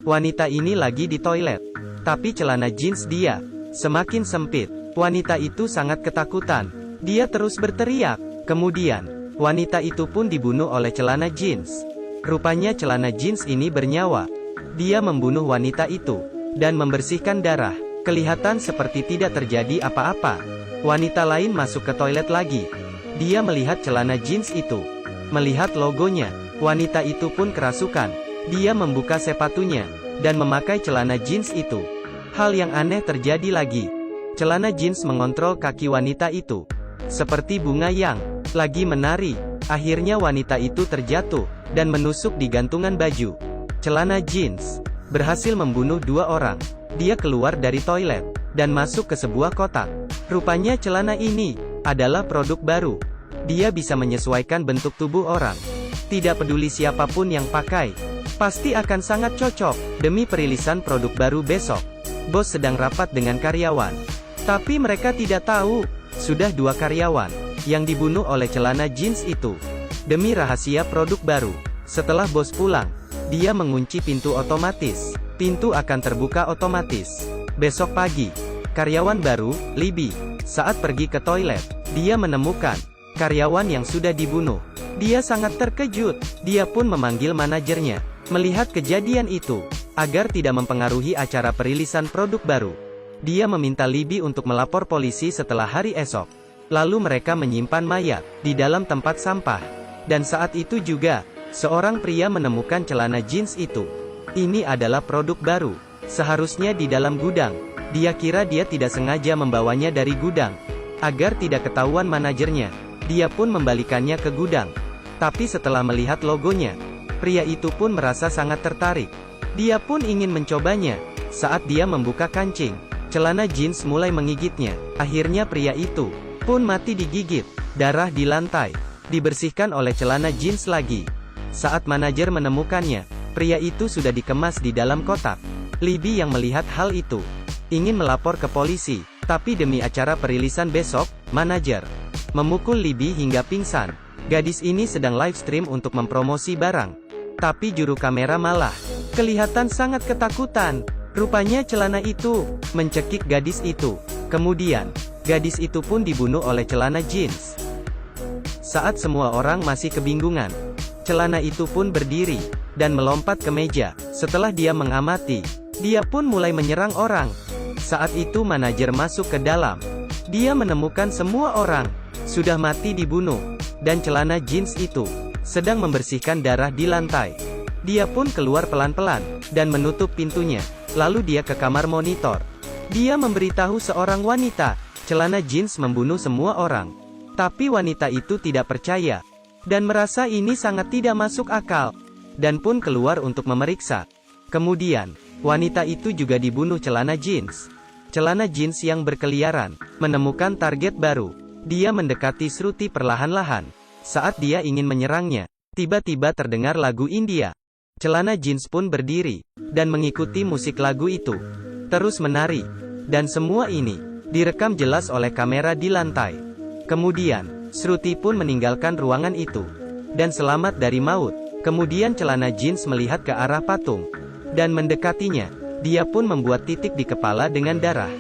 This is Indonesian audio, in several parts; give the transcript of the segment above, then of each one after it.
Wanita ini lagi di toilet. Tapi celana jeans dia semakin sempit. Wanita itu sangat ketakutan. Dia terus berteriak. Kemudian, wanita itu pun dibunuh oleh celana jeans. Rupanya celana jeans ini bernyawa. Dia membunuh wanita itu dan membersihkan darah. Kelihatan seperti tidak terjadi apa-apa. Wanita lain masuk ke toilet lagi. Dia melihat celana jeans itu. Melihat logonya, wanita itu pun kerasukan. Dia membuka sepatunya dan memakai celana jeans itu. Hal yang aneh terjadi lagi. Celana jeans mengontrol kaki wanita itu. Seperti bunga yang lagi menari. Akhirnya wanita itu terjatuh dan menusuk di gantungan baju. Celana jeans berhasil membunuh 2 orang. Dia keluar dari toilet dan masuk ke sebuah kotak. Rupanya celana ini adalah produk baru. Dia bisa menyesuaikan bentuk tubuh orang. Tidak peduli siapapun yang pakai, pasti akan sangat cocok. Demi perilisan produk baru besok, bos sedang rapat dengan karyawan. Tapi mereka tidak tahu, sudah 2 karyawan yang dibunuh oleh celana jeans itu. Demi rahasia produk baru, setelah bos pulang, dia mengunci pintu otomatis. Pintu akan terbuka otomatis. Besok pagi, karyawan baru, Libby, saat pergi ke toilet, dia menemukan karyawan yang sudah dibunuh. Dia sangat terkejut. Dia pun memanggil manajernya. Melihat kejadian itu, agar tidak mempengaruhi acara perilisan produk baru, dia meminta Libby untuk melapor polisi setelah hari esok. Lalu mereka menyimpan mayat di dalam tempat sampah. Dan saat itu juga, seorang pria menemukan celana jeans itu. Ini adalah produk baru. Seharusnya di dalam gudang. Dia kira dia tidak sengaja membawanya dari gudang. Agar tidak ketahuan manajernya, dia pun membalikannya ke gudang. Tapi setelah melihat logonya, pria itu pun merasa sangat tertarik. Dia pun ingin mencobanya. Saat dia membuka kancing, celana jeans mulai menggigitnya. Akhirnya pria itu pun mati digigit. Darah di lantai dibersihkan oleh celana jeans lagi. Saat manajer menemukannya, pria itu sudah dikemas di dalam kotak. Libby yang melihat hal itu ingin melapor ke polisi, tapi demi acara perilisan besok, manajer memukul Libby hingga pingsan. Gadis ini sedang live stream untuk mempromosi barang, tapi juru kamera malah kelihatan sangat ketakutan. Rupanya celana itu mencekik gadis itu. Kemudian, gadis itu pun dibunuh oleh celana jeans. Saat semua orang masih kebingungan, celana itu pun berdiri dan melompat ke meja. Setelah dia mengamati, dia pun mulai menyerang orang. Saat itu manajer masuk ke dalam. Dia menemukan semua orang sudah mati dibunuh, dan celana jeans itu sedang membersihkan darah di lantai. Dia pun keluar pelan-pelan dan menutup pintunya. Lalu dia ke kamar monitor. Dia memberitahu seorang wanita, celana jeans membunuh semua orang. Tapi wanita itu tidak percaya dan merasa ini sangat tidak masuk akal, dan pun keluar untuk memeriksa. Kemudian, wanita itu juga dibunuh celana jeans. Celana jeans yang berkeliaran menemukan target baru. Dia mendekati Shruti perlahan-lahan. Saat dia ingin menyerangnya, tiba-tiba terdengar lagu India. Celana jeans pun berdiri dan mengikuti musik lagu itu, terus menari. Dan semua ini direkam jelas oleh kamera di lantai. Kemudian, Shruti pun meninggalkan ruangan itu dan selamat dari maut. Kemudian celana jeans melihat ke arah patung dan mendekatinya. Dia pun membuat titik di kepala dengan darah.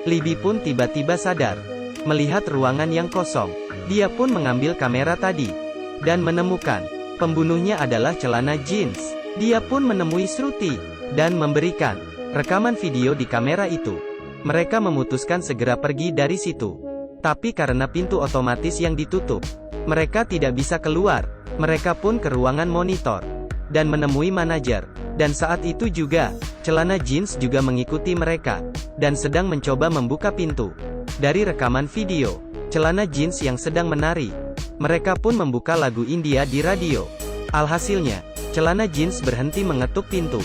Libby pun tiba-tiba sadar melihat ruangan yang kosong. Dia pun mengambil kamera tadi dan menemukan pembunuhnya adalah celana jeans. Dia pun menemui Shruti dan memberikan rekaman video di kamera itu. Mereka memutuskan segera pergi dari situ. Tapi karena pintu otomatis yang ditutup, mereka tidak bisa keluar. Mereka pun ke ruangan monitor dan menemui manajer. Dan saat itu juga, celana jeans juga mengikuti mereka dan sedang mencoba membuka pintu. Dari rekaman video, celana jeans yang sedang menari, mereka pun membuka lagu India di radio. Alhasilnya, celana jeans berhenti mengetuk pintu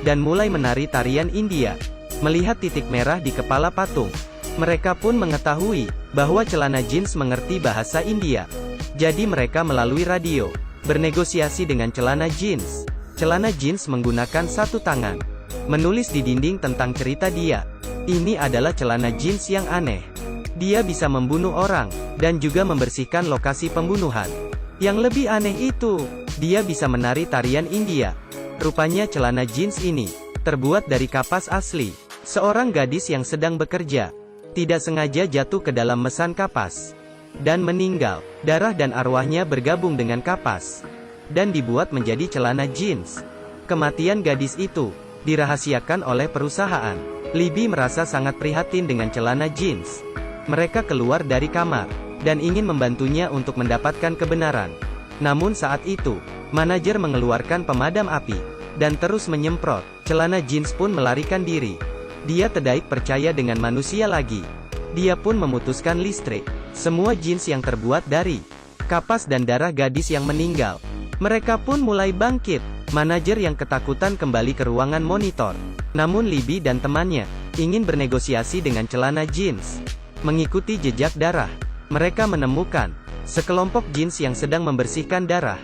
dan mulai menari tarian India. Melihat titik merah di kepala patung, mereka pun mengetahui bahwa celana jeans mengerti bahasa India. Jadi mereka melalui radio bernegosiasi dengan celana jeans. Celana jeans menggunakan satu tangan menulis di dinding tentang cerita dia. Ini adalah celana jeans yang aneh. Dia bisa membunuh orang dan juga membersihkan lokasi pembunuhan. Yang lebih aneh itu, dia bisa menari tarian India. Rupanya celana jeans ini terbuat dari kapas asli. Seorang gadis yang sedang bekerja, tidak sengaja jatuh ke dalam mesan kapas, dan meninggal. Darah dan arwahnya bergabung dengan kapas, dan dibuat menjadi celana jeans. Kematian gadis itu, dirahasiakan oleh perusahaan. Libby merasa sangat prihatin dengan celana jeans. Mereka keluar dari kamar, dan ingin membantunya untuk mendapatkan kebenaran. Namun saat itu, manajer mengeluarkan pemadam api, dan terus menyemprot. Celana jeans pun melarikan diri. Dia tidak percaya dengan manusia lagi. Dia pun memutuskan listrik. Semua jeans yang terbuat dari kapas dan darah gadis yang meninggal. Mereka pun mulai bangkit. Manajer yang ketakutan kembali ke ruangan monitor. Namun Libby dan temannya ingin bernegosiasi dengan celana jeans. Mengikuti jejak darah, mereka menemukan sekelompok jeans yang sedang membersihkan darah.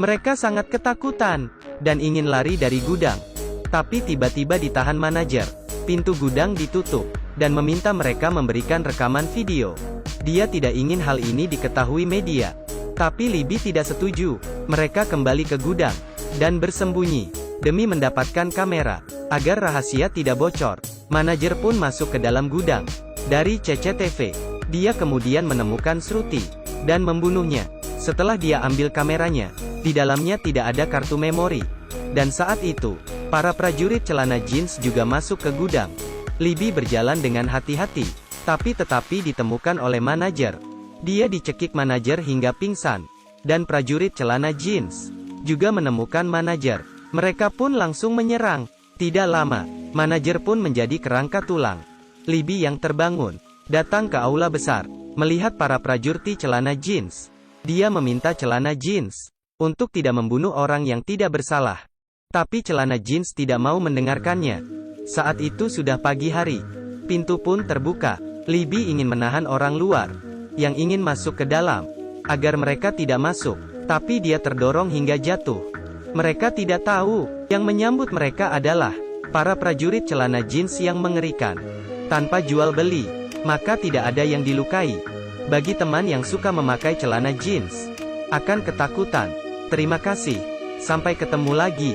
Mereka sangat ketakutan dan ingin lari dari gudang. Tapi tiba-tiba ditahan manajer. Pintu gudang ditutup dan meminta mereka memberikan rekaman video. Dia tidak ingin hal ini diketahui media. Tapi Libby tidak setuju. Mereka kembali ke gudang dan bersembunyi demi mendapatkan kamera agar rahasia tidak bocor. Manajer pun masuk ke dalam gudang. Dari CCTV, dia kemudian menemukan Shruti dan membunuhnya. Setelah dia ambil kameranya, di dalamnya tidak ada kartu memori. Dan saat itu, para prajurit celana jeans juga masuk ke gudang. Libby berjalan dengan hati-hati, tetapi ditemukan oleh manajer. Dia dicekik manajer hingga pingsan, dan prajurit celana jeans juga menemukan manajer. Mereka pun langsung menyerang. Tidak lama, manajer pun menjadi kerangka tulang. Libby yang terbangun, datang ke aula besar, melihat para prajurit celana jeans. Dia meminta celana jeans untuk tidak membunuh orang yang tidak bersalah. Tapi celana jeans tidak mau mendengarkannya. Saat itu sudah pagi hari. Pintu pun terbuka. Libby ingin menahan orang luar yang ingin masuk ke dalam, agar mereka tidak masuk. Tapi dia terdorong hingga jatuh. Mereka tidak tahu, yang menyambut mereka adalah para prajurit celana jeans yang mengerikan. Tanpa jual beli, maka tidak ada yang dilukai. Bagi teman yang suka memakai celana jeans, akan ketakutan. Terima kasih. Sampai ketemu lagi.